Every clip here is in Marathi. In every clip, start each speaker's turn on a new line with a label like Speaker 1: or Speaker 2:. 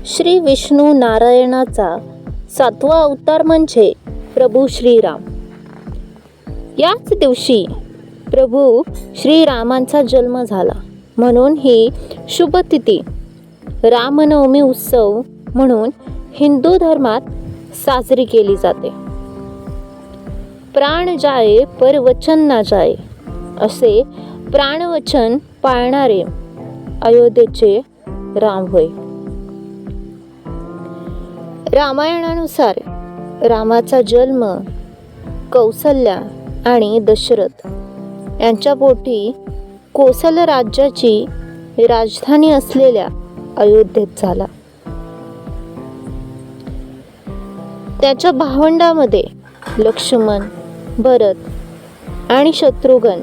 Speaker 1: श्री विष्णू नारायणाचा 7वा अवतार म्हणजे प्रभू श्रीराम. याच दिवशी प्रभू श्रीरामांचा जन्म झाला, म्हणून ही शुभ तिथी रामनवमी उत्सव म्हणून हिंदू धर्मात साजरी केली जाते. प्राण जाये पर वचन ना जाये असे प्राणवचन पाळणारे अयोध्येचे राम होय. रामायणानुसार रामाचा जन्म कौसल्या आणि दशरथ यांच्या पोटी कोसल राज्याची राजधानी असलेल्या अयोध्येत झाला. त्याच्या भावंडामध्ये लक्ष्मण, भरत आणि शत्रुघ्न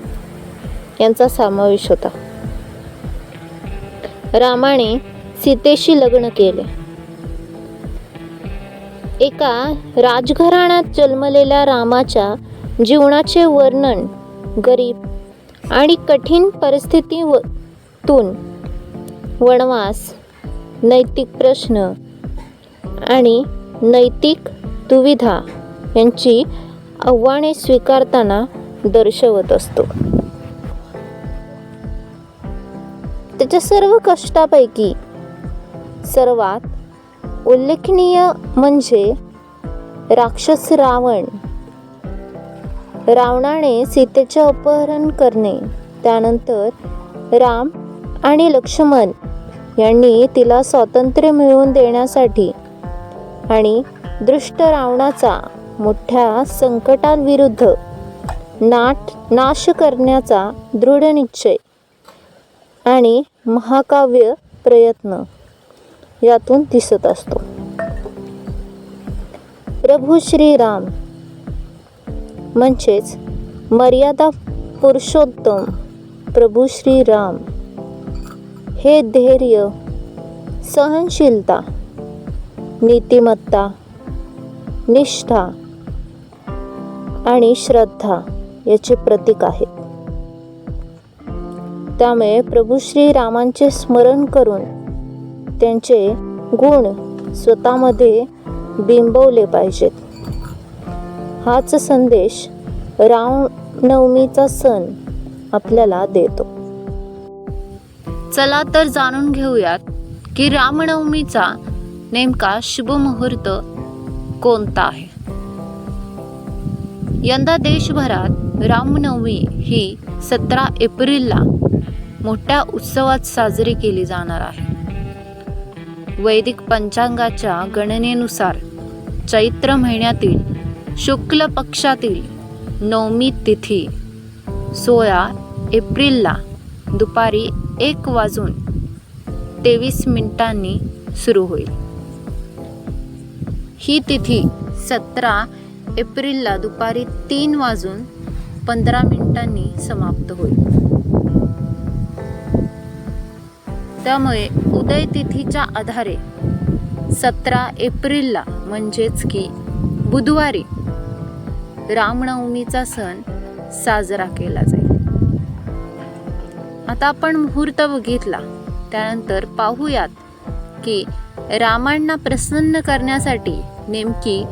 Speaker 1: यांचा समावेश होता. रामाने सीतेशी लग्न केले. एका राजघराण्यात जन्मलेल्या रामाच्या जीवनाचे वर्णन गरीब आणि कठीण परिस्थितीतून वनवास, नैतिक प्रश्न आणि नैतिक दुविधा यांची आव्हाने स्वीकारताना दर्शवत असतो. त्याच्या सर्व कष्टापैकी सर्वात उल्लेखनीय म्हणजे राक्षस रावण. रावणाने सीतेचे अपहरण करणे, त्यानंतर राम आणि लक्ष्मण यांनी तिला स्वातंत्र्य मिळवून देण्यासाठी आणि दुष्ट रावणाचा मोठ्या संकटांविरुद्ध नाश करण्याचा दृढ निश्चय आणि महाकाव्य प्रयत्न यातून दिसत असतो. प्रभू श्रीराम म्हणजेच मर्यादा पुरुषोत्तम प्रभू श्रीराम हे धैर्य, सहनशीलता, नीतिमत्ता, निष्ठा आणि श्रद्धा याचे प्रतीक आहेत. त्यामुळे प्रभू श्रीरामांचे स्मरण करून त्यांचे गुण स्वतःमध्ये बिंबवले पाहिजेत. हाच संदेश रामनवमीचा सण आपल्याला देतो. चला तर जाणून घेऊयात की रामनवमीचा नेमका शुभ मुहूर्त कोणता आहे. यंदा देशभरात रामनवमी ही 17 एप्रिलला मोठ्या उत्सवात साजरी केली जाणार आहे. वैदिक पंचांगाच्या गणनेनुसार चैत्र महिन्यातील शुक्ल पक्षातील नवमी तिथी 16 एप्रिलला दुपारी 1:23 सुरू होईल. ही तिथी 17 एप्रिलला दुपारी 3:15 समाप्त होईल. त्यामुळे उदय तिथीच्या आधारे 17 एप्रिलला म्हणजेच की बुधवारी रामनवमीचा सण साजरा केला जाईल. आता आपण मुहूर्त बघितला, त्यानंतर पाहूयात की रामांना प्रसन्न करण्यासाठी नेमकी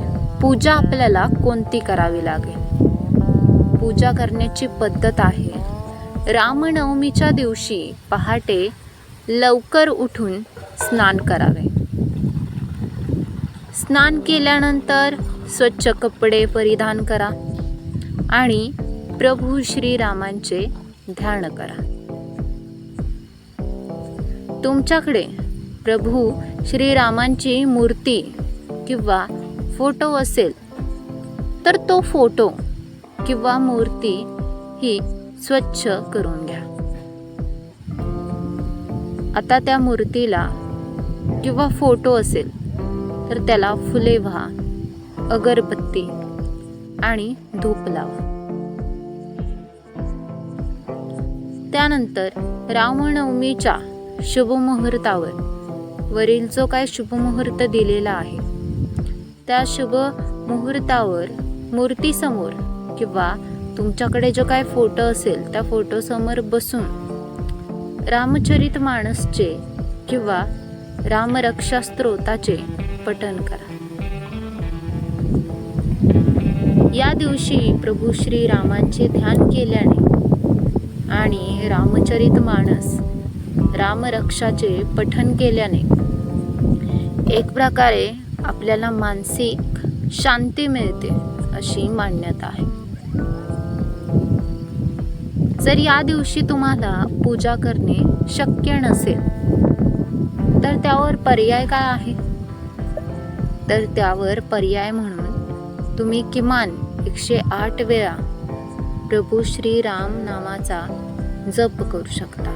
Speaker 1: पूजा आपल्याला कोणती करावी लागेल. पूजा करण्याची पद्धत आहे, रामनवमीच्या दिवशी पहाटे लवकर उठून स्नान करावे. स्नान केल्यानंतर स्वच्छ कपडे परिधान करा आणि प्रभू श्रीरामांचे ध्यान करा. तुमच्याकडे प्रभू श्रीरामांची मूर्ती किंवा फोटो असेल तर तो फोटो किंवा मूर्ती ही स्वच्छ करून घ्या. आता त्या मूर्तीला किंवा फोटो असेल तर त्याला फुले व्हा, अगरबत्ती आणि धूप लावा. त्यानंतर रामनवमीच्या शुभमुहूर्तावर वरील जो काय शुभमुहूर्त दिलेला आहे त्या शुभ मुहूर्तावर मूर्तीसमोर किंवा तुमच्याकडे जो काय फोटो असेल त्या फोटोसमोर बसून रामचरितमानसचे किंवा रामरक्षा स्तोत्राचे पठण करा. या दिवशी प्रभू श्री रामांचे ध्यान केल्याने आणि रामचरितमानस रामरक्षाचे पठण केल्याने एक प्रकारे आपल्याला मानसिक शांती मिळते अशी मान्यता आहे. जर या दिवशी तुम्हाला पूजा करणे शक्य नसेल तर त्यावर पर्याय काय आहे? तर त्यावर पर्याय म्हणून तुम्ही किमान 108 वेळा प्रभू श्री राम नामाचा जप करू शकता.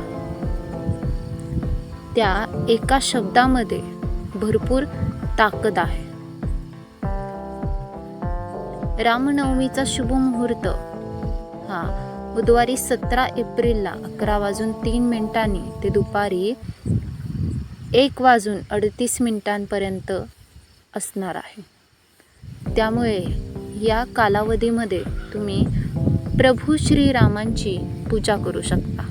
Speaker 1: त्या एका शब्दामध्ये भरपूर ताकद आहे. रामनवमीचा शुभ मुहूर्त हा बुधवारी 17 एप्रिलला 11:03 ते दुपारी 1:38 असणार आहे. त्यामुळे या कालावधीमध्ये तुम्ही प्रभू श्रीरामांची पूजा करू शकता.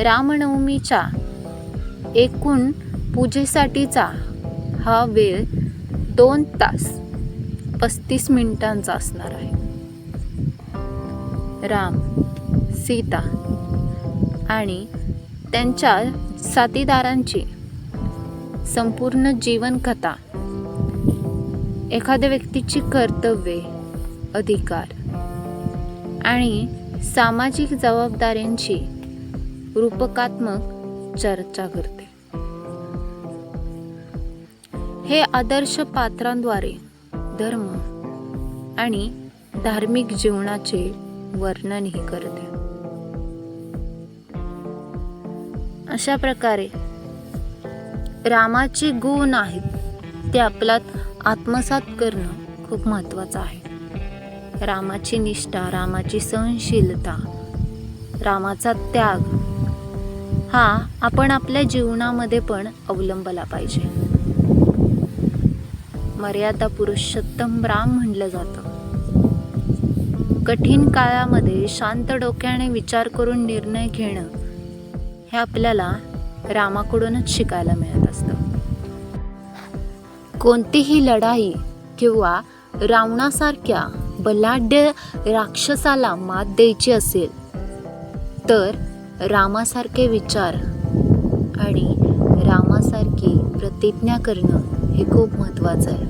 Speaker 1: रामनवमीच्या एकूण पूजेसाठीचा हा वेळ 2 तास 35 मिनिटांचा असणार आहे. राम, सीता आणि त्यांच्या साथीदारांची संपूर्ण जीवनकथा, एखाद्या व्यक्तीची कर्तव्ये, अधिकार आणि सामाजिक जबाबदाऱ्यांची रूपकात्मक चर्चा करते. हे आदर्श पात्रांद्वारे धर्म आणि धार्मिक जीवनाचे वर्णनही करते. अशा प्रकारे रामाचे गुण आहेत ते आपल्यात आत्मसात करणं खूप महत्त्वाचं आहे. रामाची निष्ठा, रामाची सहनशीलता, रामाचा त्याग हा आपण आपल्या जीवनामध्ये पण अवलंबला पाहिजे. मर्यादा पुरुषोत्तम राम म्हटलं जातं. कठीण काळामध्ये शांत डोक्याने विचार करून निर्णय घेणं हे आपल्याला रामाकडूनच शिकायला मिळत असतं. कोणतीही लढाई किंवा रावणासारख्या बलाढ्य राक्षसाला मात द्यायची असेल तर रामासारखे विचार आणि रामासारखी प्रतिज्ञा करणं हे खूप महत्त्वाचं आहे.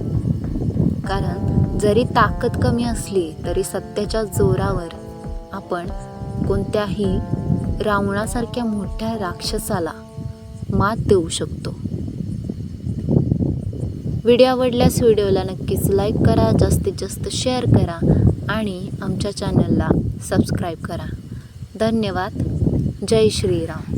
Speaker 1: कारण जरी ताकद कमी असली तरी सत्याच्या जोरावर आपण कोणत्याही रावणासारख्या मोठ्या राक्षसाला मात देऊ शकतो. व्हिडिओ आवडल्यास व्हिडिओला नक्कीच लाईक करा, जास्तीत जास्त शेअर करा आणि आमच्या चॅनलला सबस्क्राईब करा. धन्यवाद. जय श्रीराम.